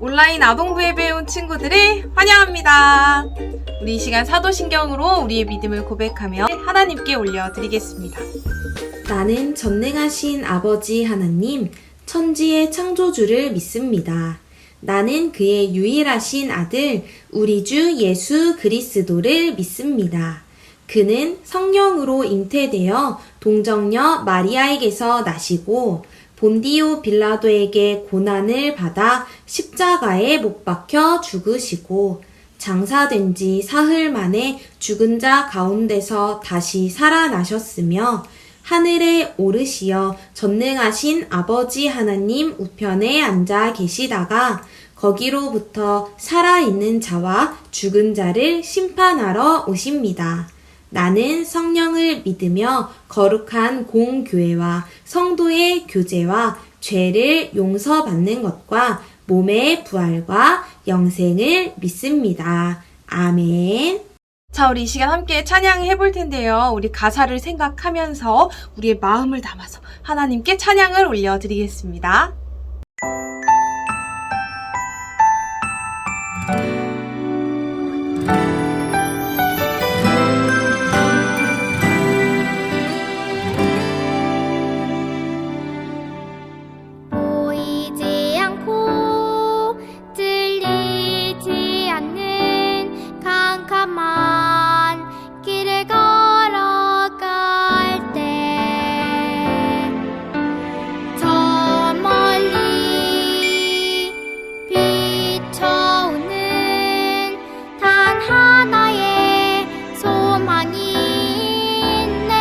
온라인 아동부에 배운 친구들을 환영합니다. 우리 이 시간 사도신경으로 우리의 믿음을 고백하며 하나님께 올려드리겠습니다. 나는 전능하신 아버지 하나님, 천지의 창조주를 믿습니다. 나는 그의 유일하신 아들, 우리 주 예수 그리스도를 믿습니다. 그는 성령으로 잉태되어 동정녀 마리아에게서 나시고 본디오 빌라도에게 고난을 받아 십자가에 못 박혀 죽으시고 장사된 지 사흘 만에 죽은 자 가운데서 다시 살아나셨으며 하늘에 오르시어 전능하신 아버지 하나님 우편에 앉아 계시다가 거기로부터 살아있는 자와 죽은 자를 심판하러 오십니다. 나는 성령을 믿으며 거룩한 공교회와 성도의 교제와 죄를 용서받는 것과 몸의 부활과 영생을 믿습니다. 아멘. 자, 우리 이 시간 함께 찬양해 볼 텐데요. 우리 가사를 생각하면서 우리의 마음을 담아서 하나님께 찬양을 올려드리겠습니다. 보이지 않고 들리지 않는 캄캄한 길을 걸어갈 때 저 멀리 비춰오는 단 하나의 소망이 있네.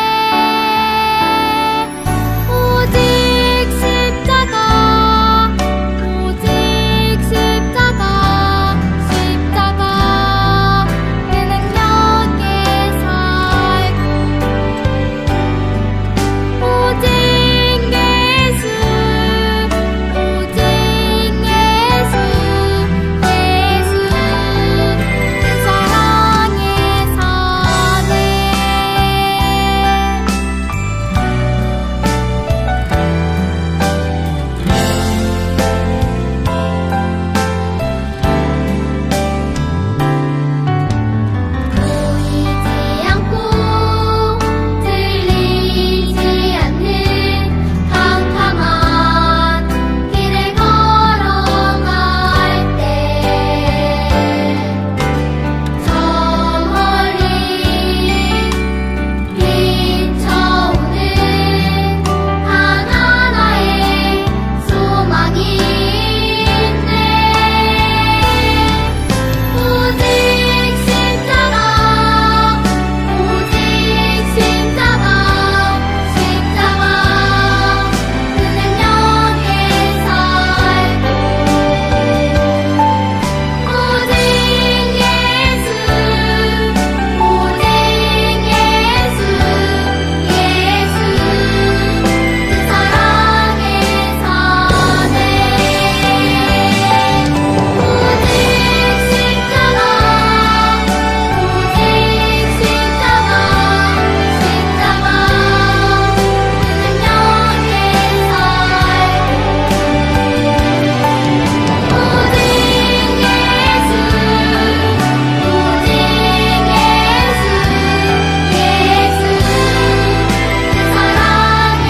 오직 십자가, 오직 십자가, 십자가 그 능력에 살고 오직 예수, 오직 예수, 예수 그 사랑에 사네. 보이지 않고 들리지 않는 캄캄한 길을 걸어갈 때 저 멀리 비춰오는 단 하나의 소망이 있네. 오직 십자가, 오직 십자가, 십자가 그 능력에 살고 오직 예수, 오직 예수, 예수 그 사랑에 사네. 오직 십자가, 오직 십자가, 십자가 그 능력에 살고 오직 예수, 오직 예수, 예수 그 사랑에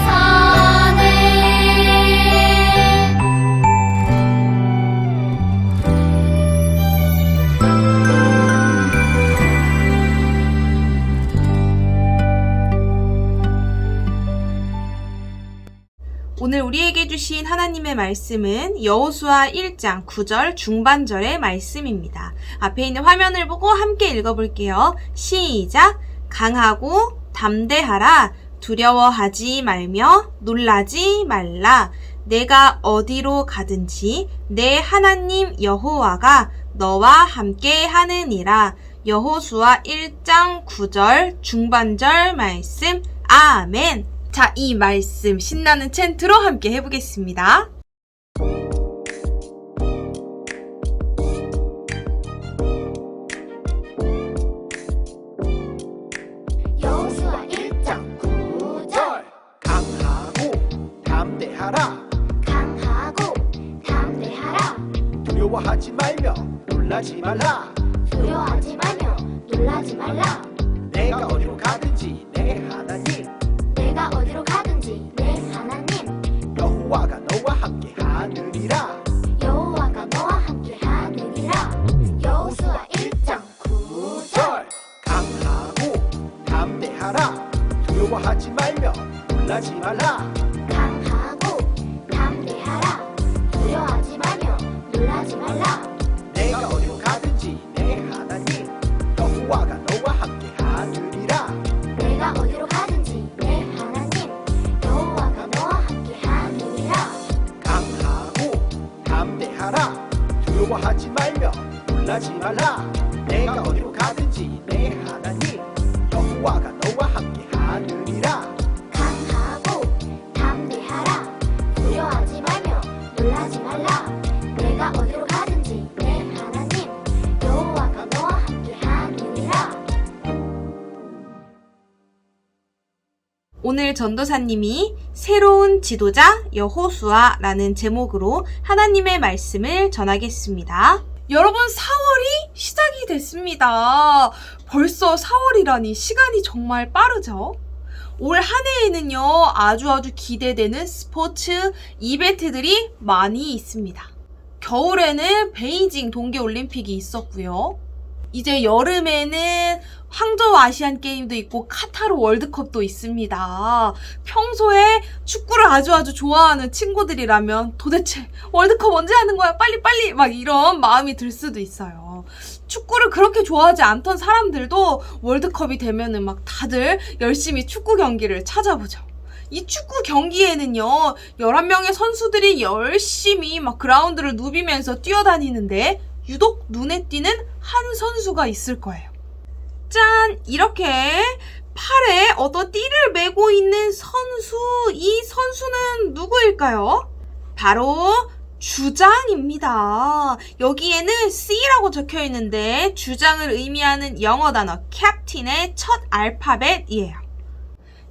사네. 오늘 우리에게 주신 하나님의 말씀은 여호수아 1장 9절 중반절의 말씀입니다. 앞에 있는 화면을 보고 함께 읽어볼게요. 시작! 강하고 담대하라. 두려워하지 말며 놀라지 말라. 내가 어디로 가든지 내 하나님 여호와가 너와 함께 하느니라. 여호수아 1장 9절 중반절 말씀. 아멘. 자, 이 말씀 신나는 챈트로 함께 해보겠습니다. 여호수아 1장 9절 강하고 담대하라. 강하고 담대하라. 두려워하지 말며 놀라지 말라. 두려워하지 말며 놀라지 말라. 내가 어디로 가든지 내 하나님 내가 어디로 가든지 내 하나님 여호와가 너와 함께 하느니라. 여호와가 너와 함께 하느니라. 여호수아 1장 9절. 강하고 담대하라. 두려워하지 말며 놀라지 말라. 강하고 담대하라. 두려워하지 말며 놀라지 말라. 내가 어디로 가든지 내 하나님 여호와가 너와 함께 하느니라. 내가 어디로 가든지 내 하나님 여호와가 너와 함께 하느니라. 강하고 담대하라. 두려워하지 말며 놀라지 말라. 내가 어디로 가든지 내 하나님 여호와가 너와 함께 하느니라. 강하고 담대하라. 두려워하지 말며 놀라지 말라. 내가 어디로 가든지 내 하나님 여호와가 너와 함께 하느니라. 오늘 전도사님이 새로운 지도자 여호수아라는 제목으로 하나님의 말씀을 전하겠습니다. 여러분, 4월이 시작이 됐습니다. 벌써 4월이라니 시간이 정말 빠르죠? 올 한 해에는요, 아주 기대되는 스포츠 이벤트들이 많이 있습니다. 겨울에는 베이징 동계올림픽이 있었고요. 이제 여름에는 항저우 아시안 게임도 있고 카타르 월드컵도 있습니다. 평소에 축구를 아주 좋아하는 친구들이라면 도대체 월드컵 언제 하는 거야? 빨리 막 이런 마음이 들 수도 있어요. 축구를 그렇게 좋아하지 않던 사람들도 월드컵이 되면은 막 다들 열심히 축구 경기를 찾아보죠. 이 축구 경기에는요, 11명의 선수들이 열심히 막 그라운드를 누비면서 뛰어다니는데 유독 눈에 띄는 한 선수가 있을 거예요. 짠! 이렇게 팔에 어떤 띠를 메고 있는 선수, 이 선수는 누구일까요? 바로 주장입니다. 여기에는 C라고 적혀 있는데 주장을 의미하는 영어 단어 캡틴의 첫 알파벳이에요.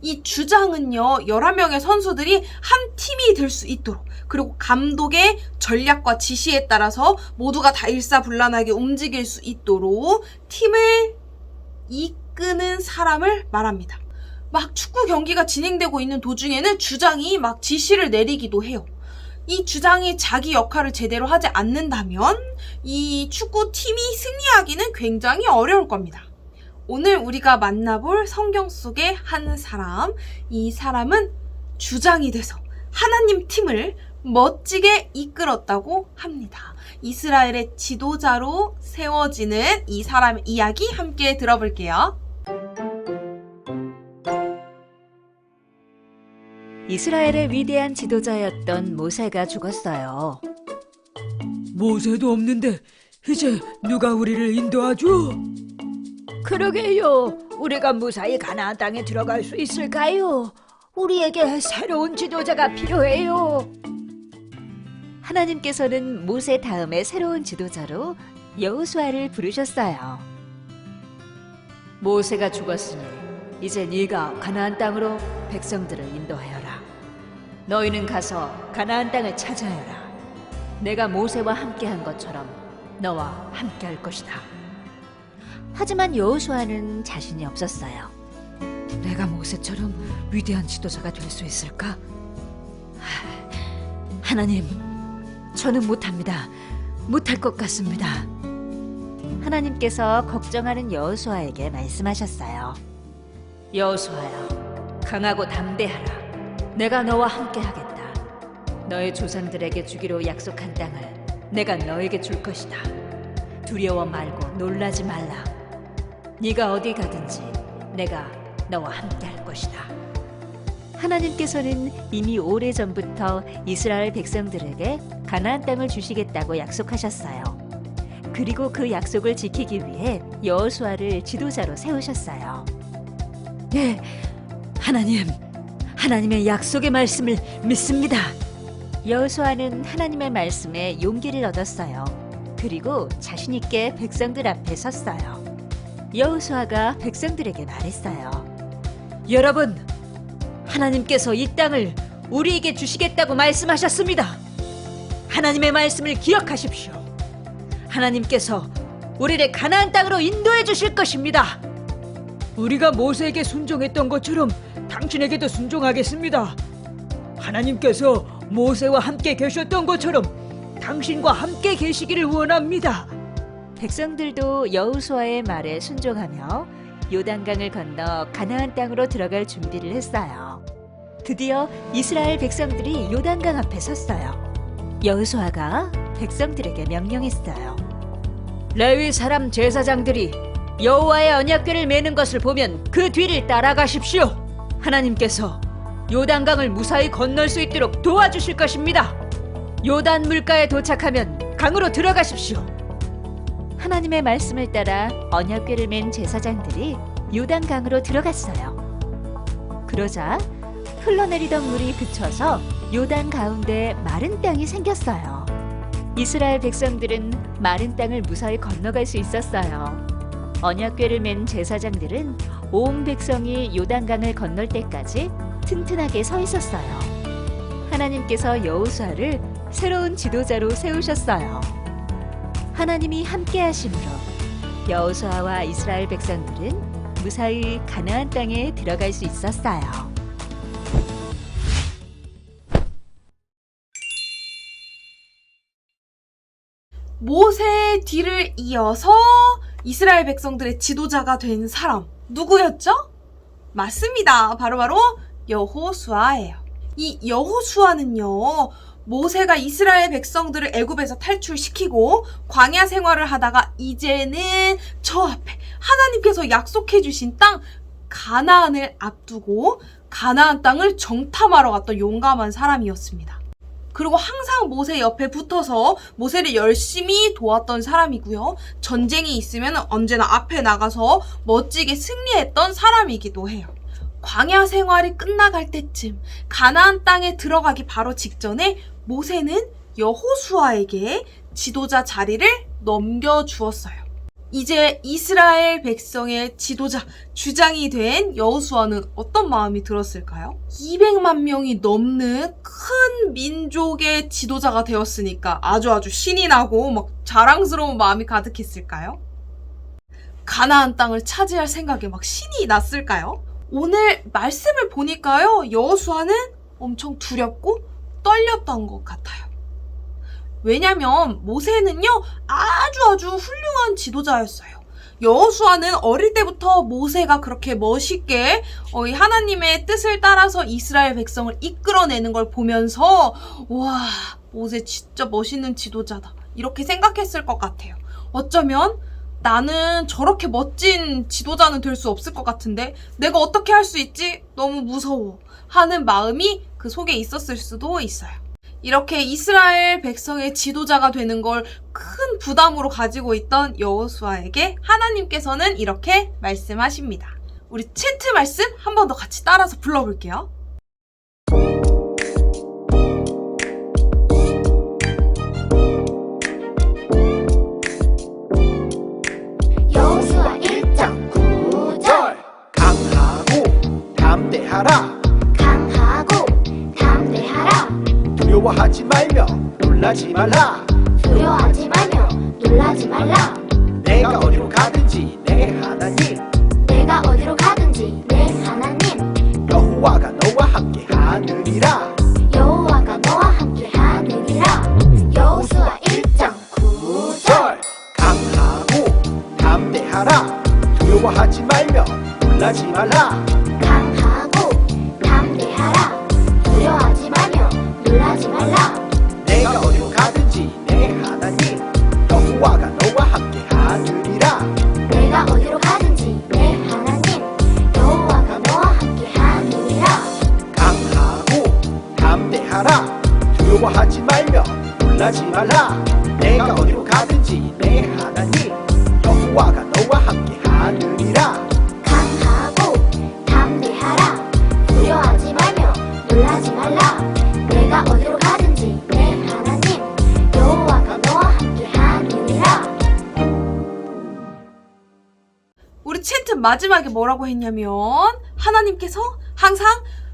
이 주장은요, 11명의 선수들이 한 팀이 될 수 있도록, 그리고 감독의 전략과 지시에 따라서 모두가 다 일사불란하게 움직일 수 있도록 팀을 이끄는 사람을 말합니다. 막 축구 경기가 진행되고 있는 도중에는 주장이 막 지시를 내리기도 해요. 이 주장이 자기 역할을 제대로 하지 않는다면 이 축구팀이 승리하기는 굉장히 어려울 겁니다. 오늘 우리가 만나볼 성경 속의 한 사람, 이 사람은 주장이 돼서 하나님 팀을 멋지게 이끌었다고 합니다. 이스라엘의 지도자로 세워지는 이 사람의 이야기 함께 들어볼게요. 이스라엘의 위대한 지도자였던 모세가 죽었어요. 모세도 없는데 이제 누가 우리를 인도하죠? 그러게요. 우리가 무사히 가나안 땅에 들어갈 수 있을까요? 우리에게 새로운 지도자가 필요해요. 하나님께서는 모세 다음에 새로운 지도자로 여호수아를 부르셨어요. 모세가 죽었으니 이제 네가 가나안 땅으로 백성들을 인도하여라. 너희는 가서 가나안 땅을 차지하여라. 내가 모세와 함께한 것처럼 너와 함께할 것이다. 하지만 여호수아는 자신이 없었어요. 내가 모세처럼 위대한 지도자가 될 수 있을까? 하나님, 저는 못합니다. 못할 것 같습니다. 하나님께서 걱정하는 여호수아에게 말씀하셨어요. 여호수아야, 강하고 담대하라. 내가 너와 함께하겠다. 너의 조상들에게 주기로 약속한 땅을 내가 너에게 줄 것이다. 두려워 말고 놀라지 말라. 네가 어디 가든지 내가 너와 함께할 것이다. 하나님께서는 이미 오래전부터 이스라엘 백성들에게 가나안 땅을 주시겠다고 약속하셨어요. 그리고 그 약속을 지키기 위해 여호수아를 지도자로 세우셨어요. 네, 하나님의 약속의 말씀을 믿습니다. 여호수아는 하나님의 말씀에 용기를 얻었어요. 그리고 자신 있게 백성들 앞에 섰어요. 여호수아가 백성들에게 말했어요. 여러분, 하나님께서 이 땅을 우리에게 주시겠다고 말씀하셨습니다. 하나님의 말씀을 기억하십시오. 하나님께서 우리를 가나안 땅으로 인도해 주실 것입니다. 우리가 모세에게 순종했던 것처럼 당신에게도 순종하겠습니다. 하나님께서 모세와 함께 계셨던 것처럼 당신과 함께 계시기를 원합니다. 백성들도 여호수아의 말에 순종하며 요단강을 건너 가나안 땅으로 들어갈 준비를 했어요. 드디어 이스라엘 백성들이 요단강 앞에 섰어요. 여호수아가 백성들에게 명령했어요. 레위 사람 제사장들이 여호와의 언약궤를 메는 것을 보면 그 뒤를 따라가십시오. 하나님께서 요단강을 무사히 건널 수 있도록 도와주실 것입니다. 요단 물가에 도착하면 강으로 들어가십시오. 하나님의 말씀을 따라 언약궤를 맨 제사장들이 요단강으로 들어갔어요. 그러자 흘러내리던 물이 그쳐서 요단 가운데 마른 땅이 생겼어요. 이스라엘 백성들은 마른 땅을 무사히 건너갈 수 있었어요. 언약궤를 맨 제사장들은 온 백성이 요단강을 건널 때까지 튼튼하게 서 있었어요. 하나님께서 여호수아를 새로운 지도자로 세우셨어요. 하나님이 함께 하심으로 여호수아와 이스라엘 백성들은 무사히 가나안 땅에 들어갈 수 있었어요. 모세의 뒤를 이어서 이스라엘 백성들의 지도자가 된 사람 누구였죠? 맞습니다. 바로바로 여호수아예요. 이 여호수아는요, 모세가 이스라엘 백성들을 애굽에서 탈출시키고 광야 생활을 하다가 이제는 저 앞에 하나님께서 약속해 주신 땅 가나안을 앞두고 가나안 땅을 정탐하러 갔던 용감한 사람이었습니다. 그리고 항상 모세 옆에 붙어서 모세를 열심히 도왔던 사람이고요. 전쟁이 있으면 언제나 앞에 나가서 멋지게 승리했던 사람이기도 해요. 광야 생활이 끝나갈 때쯤 가나안 땅에 들어가기 바로 직전에 모세는 여호수아에게 지도자 자리를 넘겨주었어요. 이제 이스라엘 백성의 지도자, 주장이 된 여호수아는 어떤 마음이 들었을까요? 200만 명이 넘는 큰 민족의 지도자가 되었으니까 아주 신이 나고 막 자랑스러운 마음이 가득했을까요? 가나안 땅을 차지할 생각에 막 신이 났을까요? 오늘 말씀을 보니까요, 여호수아는 엄청 두렵고 떨렸던 것 같아요. 왜냐면 모세는요, 아주 훌륭한 지도자였어요. 여호수아는 어릴 때부터 모세가 그렇게 멋있게 하나님의 뜻을 따라서 이스라엘 백성을 이끌어내는 걸 보면서 와, 모세 진짜 멋있는 지도자다, 이렇게 생각했을 것 같아요. 어쩌면 나는 저렇게 멋진 지도자는 될 수 없을 것 같은데 내가 어떻게 할 수 있지? 너무 무서워 하는 마음이 그 속에 있었을 수도 있어요. 이렇게 이스라엘 백성의 지도자가 되는 걸 큰 부담으로 가지고 있던 여호수아에게 하나님께서는 이렇게 말씀하십니다. 우리 채트 말씀 한 번 더 같이 따라서 불러볼게요. 여호수아 1.9절 강하고 담대하라. 강하고 담대하라. 두려워하지 말며 놀라지 말라. 두려워하지 말며 놀라지 말라. 내가 어디로 가든지 내 하나님 내가 어디로 가든지 내 하나님 여호와가 너와 함께 하느니라. 여호와가 너와 함께 하느니라. 여호수아 1.9절 강하고 담대하라. 두려워하지 말며 놀라지 말라. 강하고 담대하라. 두려워하지 말며 놀라지 말라. 내가 어디로 가든지 내 하나님 여호와가 너와 함께 하느니라. 내가 어디로 가든지 내 하나님 여호와가 너와 함께 하느니라. 강하고 담대하라. 두려워하지 말며 놀라지 말라. 내가 어디로 가든지 내 하나님 여호와가 너와 함께 하느니라. 강하고 담대하라. 두려워하지 말며 놀라지 말라. 내가 어디로 가든지 내 하나님 여호와가 너와 함께 하느니라. 우리 채트 마지막에 뭐라고 했냐면 하나님께서 항상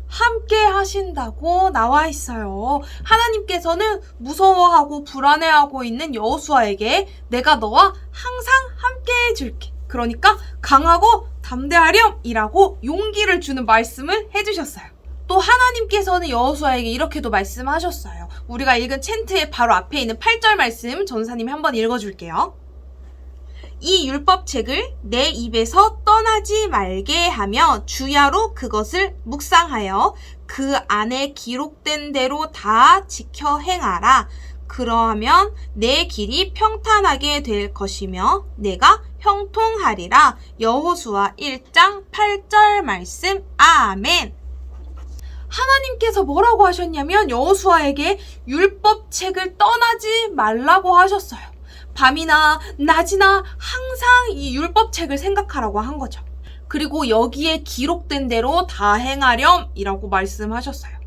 함께 하신다고 나와 있어요. 하나님께서는 무서워하고 불안해하고 있는 여호수아에게 내가 너와 항상 함께 해줄게. 그러니까 강하고 담대하렴 이라고 용기를 주는 말씀을 해주셨어요. 또 하나님께서는 여호수아에게 이렇게도 말씀하셨어요. 우리가 읽은 챈트의 바로 앞에 있는 8절 말씀 전사님이 한번 읽어줄게요. 이 율법책을 내 입에서 떠나지 말게 하며 주야로 그것을 묵상하여 그 안에 기록된 대로 다 지켜 행하라. 그러하면 내 길이 평탄하게 될 것이며 내가 형통하리라. 여호수아 1장 8절 말씀. 아멘. 하나님께서 뭐라고 하셨냐면 여호수아에게 율법책을 떠나지 말라고 하셨어요. 밤이나 낮이나 항상 이 율법책을 생각하라고 한 거죠. 그리고 여기에 기록된 대로 다 행하렴 이라고 말씀하셨어요.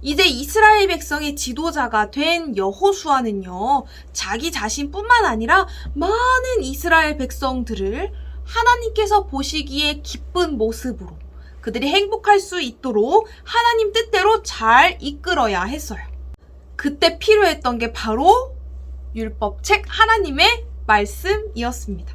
이제 이스라엘 백성의 지도자가 된 여호수아는요, 자기 자신뿐만 아니라 많은 이스라엘 백성들을 하나님께서 보시기에 기쁜 모습으로 그들이 행복할 수 있도록 하나님 뜻대로 잘 이끌어야 했어요. 그때 필요했던 게 바로 율법책 하나님의 말씀이었습니다.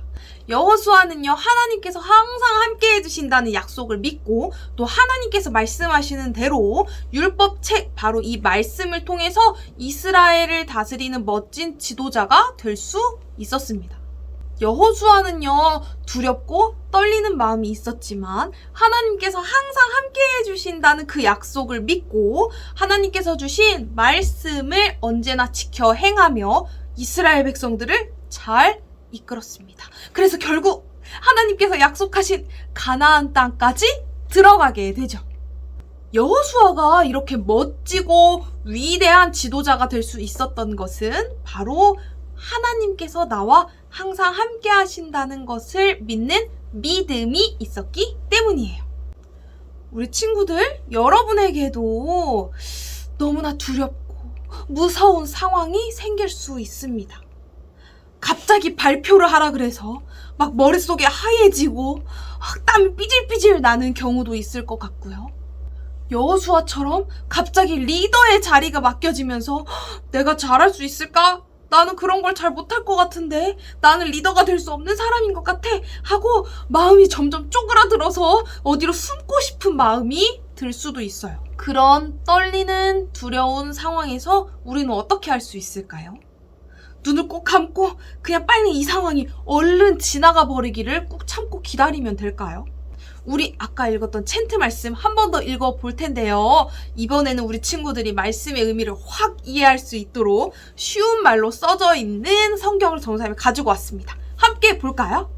여호수아는요, 하나님께서 항상 함께 해주신다는 약속을 믿고 또 하나님께서 말씀하시는 대로 율법책, 바로 이 말씀을 통해서 이스라엘을 다스리는 멋진 지도자가 될 수 있었습니다. 여호수아는요, 두렵고 떨리는 마음이 있었지만 하나님께서 항상 함께 해주신다는 그 약속을 믿고 하나님께서 주신 말씀을 언제나 지켜 행하며 이스라엘 백성들을 잘 이끌었습니다. 그래서 결국 하나님께서 약속하신 가나안 땅까지 들어가게 되죠. 여호수아가 이렇게 멋지고 위대한 지도자가 될 수 있었던 것은 바로 하나님께서 나와 항상 함께 하신다는 것을 믿는 믿음이 있었기 때문이에요. 우리 친구들, 여러분에게도 너무나 두렵고 무서운 상황이 생길 수 있습니다. 갑자기 발표를 하라 그래서 막 머릿속이 하얘지고 땀이 삐질삐질 나는 경우도 있을 것 같고요. 여호수아처럼 갑자기 리더의 자리가 맡겨지면서 내가 잘할 수 있을까? 나는 그런 걸 잘 못할 것 같은데 나는 리더가 될 수 없는 사람인 것 같아 하고 마음이 점점 쪼그라들어서 어디로 숨고 싶은 마음이 들 수도 있어요. 그런 떨리는 두려운 상황에서 우리는 어떻게 할 수 있을까요? 눈을 꼭 감고 그냥 빨리 이 상황이 얼른 지나가 버리기를 꾹 참고 기다리면 될까요? 우리 아까 읽었던 챈트 말씀 한 번 더 읽어볼 텐데요. 이번에는 우리 친구들이 말씀의 의미를 확 이해할 수 있도록 쉬운 말로 써져 있는 성경을 전사님이 가지고 왔습니다. 함께 볼까요?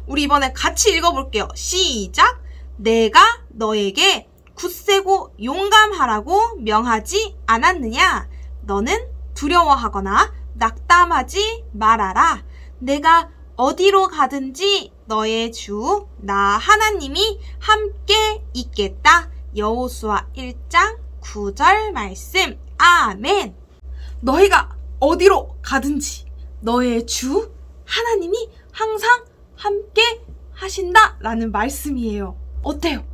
우리 이번에 같이 읽어볼게요. 시작! 내가 너에게 굳세고 용감하라고 명하지 않았느냐? 너는 두려워하거나 낙담하지 말아라. 내가 어디로 가든지 너의 주 나 하나님이 함께 있겠다. 여호수아 1장 9절 말씀. 아멘. 너희가 어디로 가든지 너의 주 하나님이 항상 함께 하신다 라는 말씀이에요. 어때요?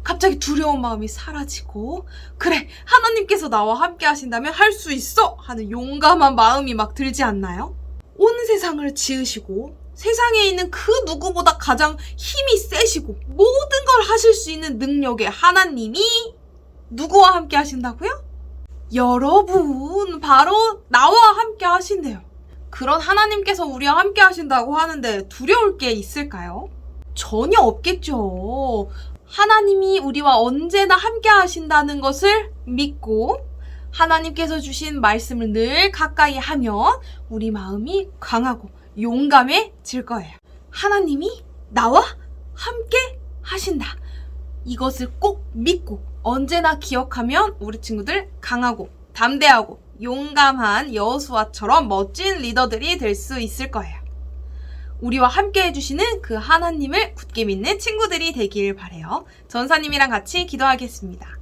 갑자기 두려운 마음이 사라지고 그래, 하나님께서 나와 함께 하신다면 할 수 있어 하는 용감한 마음이 막 들지 않나요? 온 세상을 지으시고 세상에 있는 그 누구보다 가장 힘이 세시고 모든 걸 하실 수 있는 능력의 하나님이 누구와 함께 하신다고요? 여러분, 바로 나와 함께 하신대요. 그런 하나님께서 우리와 함께 하신다고 하는데 두려울 게 있을까요? 전혀 없겠죠. 하나님이 우리와 언제나 함께 하신다는 것을 믿고 하나님께서 주신 말씀을 늘 가까이 하면 우리 마음이 강하고 용감해질 거예요. 하나님이 나와 함께 하신다. 이것을 꼭 믿고 언제나 기억하면 우리 친구들 강하고 담대하고 용감한 여호수아처럼 멋진 리더들이 될 수 있을 거예요. 우리와 함께 해주시는 그 하나님을 굳게 믿는 친구들이 되길 바라요. 전사님이랑 같이 기도하겠습니다.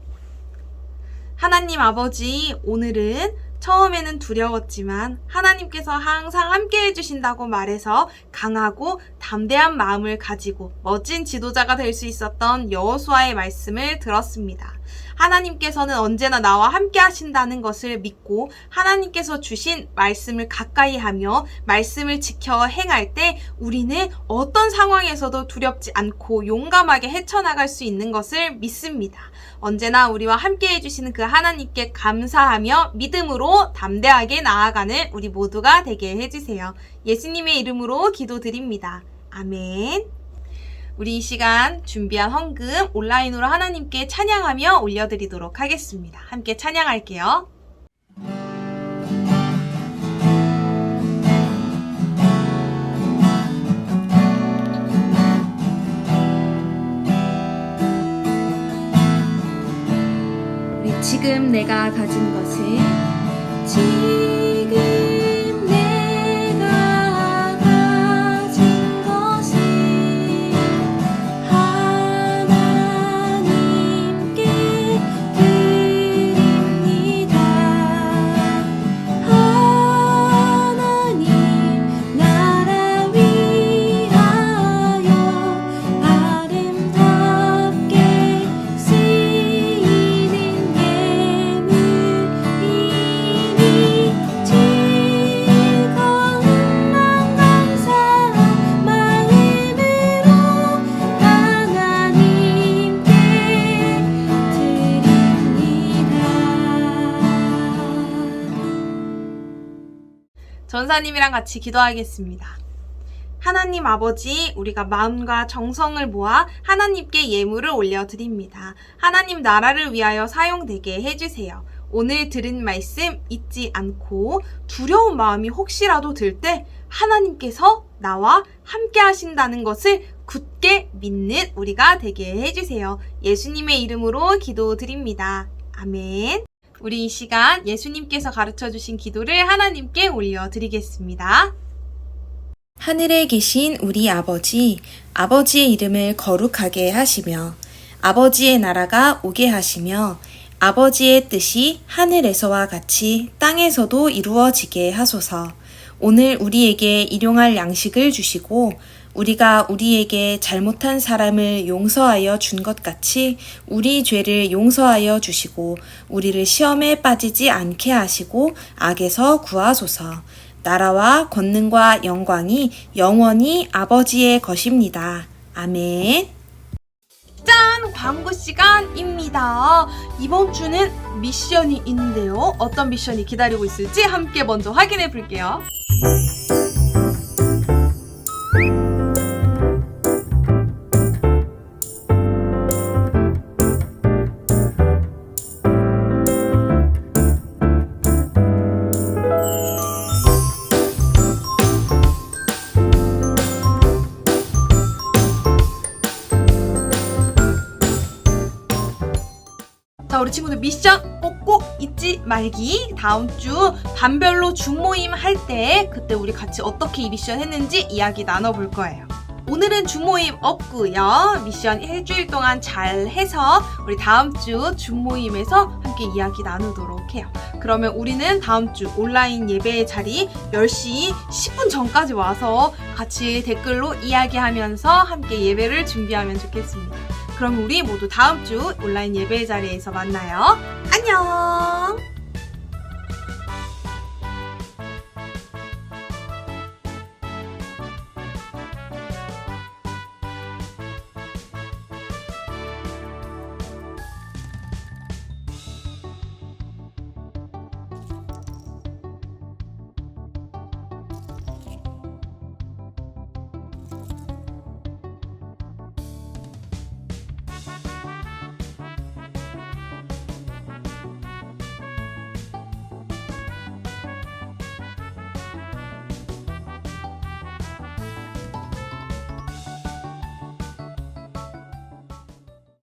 하나님 아버지, 오늘은 처음에는 두려웠지만 하나님께서 항상 함께 해주신다고 말해서 강하고 담대한 마음을 가지고 멋진 지도자가 될 수 있었던 여호수아의 말씀을 들었습니다. 하나님께서는 언제나 나와 함께 하신다는 것을 믿고 하나님께서 주신 말씀을 가까이 하며 말씀을 지켜 행할 때 우리는 어떤 상황에서도 두렵지 않고 용감하게 헤쳐나갈 수 있는 것을 믿습니다. 언제나 우리와 함께 해주시는 그 하나님께 감사하며 믿음으로 담대하게 나아가는 우리 모두가 되게 해주세요. 예수님의 이름으로 기도드립니다. 아멘. 우리 이 시간 준비한 헌금 온라인으로 하나님께 찬양하며 올려드리도록 하겠습니다. 함께 찬양할게요. 우리 지금 내가 가진 것은 지금 내가 가진 것은 하나님께 드립니다. 하나님 나라 위하여 아름답게 쓰이는 예물이니 즐거운 마음 감사한 마음으로 하나님께 드립니다. 전사님이랑 같이 기도하겠습니다. 하나님 아버지, 우리가 마음과 정성을 모아 하나님께 예물을 올려드립니다. 하나님 나라를 위하여 사용되게 해주세요. 오늘 들은 말씀 잊지 않고 두려운 마음이 혹시라도 들 때 하나님께서 나와 함께 하신다는 것을 굳게 믿는 우리가 되게 해주세요. 예수님의 이름으로 기도드립니다. 아멘. 우리 이 시간 예수님께서 가르쳐주신 기도를 하나님께 올려드리겠습니다. 하늘에 계신 우리 아버지, 아버지의 이름을 거룩하게 하시며 아버지의 나라가 오게 하시며 아버지의 뜻이 하늘에서와 같이 땅에서도 이루어지게 하소서. 오늘 우리에게 일용할 양식을 주시고 우리가 우리에게 잘못한 사람을 용서하여 준 것 같이 우리 죄를 용서하여 주시고 우리를 시험에 빠지지 않게 하시고 악에서 구하소서. 나라와 권능과 영광이 영원히 아버지의 것입니다. 아멘. 짠! 광고 시간입니다. 이번 주는 미션이 있는데요. 어떤 미션이 기다리고 있을지 함께 먼저 확인해 볼게요. 자, 우리 친구들 미션 꼭 잊지 말기. 다음 주 반별로 줌모임 할 때 그때 우리 같이 어떻게 이 미션 했는지 이야기 나눠볼 거예요. 오늘은 줌모임 없고요. 미션 일주일 동안 잘 해서 우리 다음 주 줌모임에서 함께 이야기 나누도록 해요. 그러면 우리는 다음 주 온라인 예배 자리 10시 10분 전까지 와서 같이 댓글로 이야기하면서 함께 예배를 준비하면 좋겠습니다. 그럼 우리 모두 다음 주 온라인 예배 자리에서 만나요. 안녕!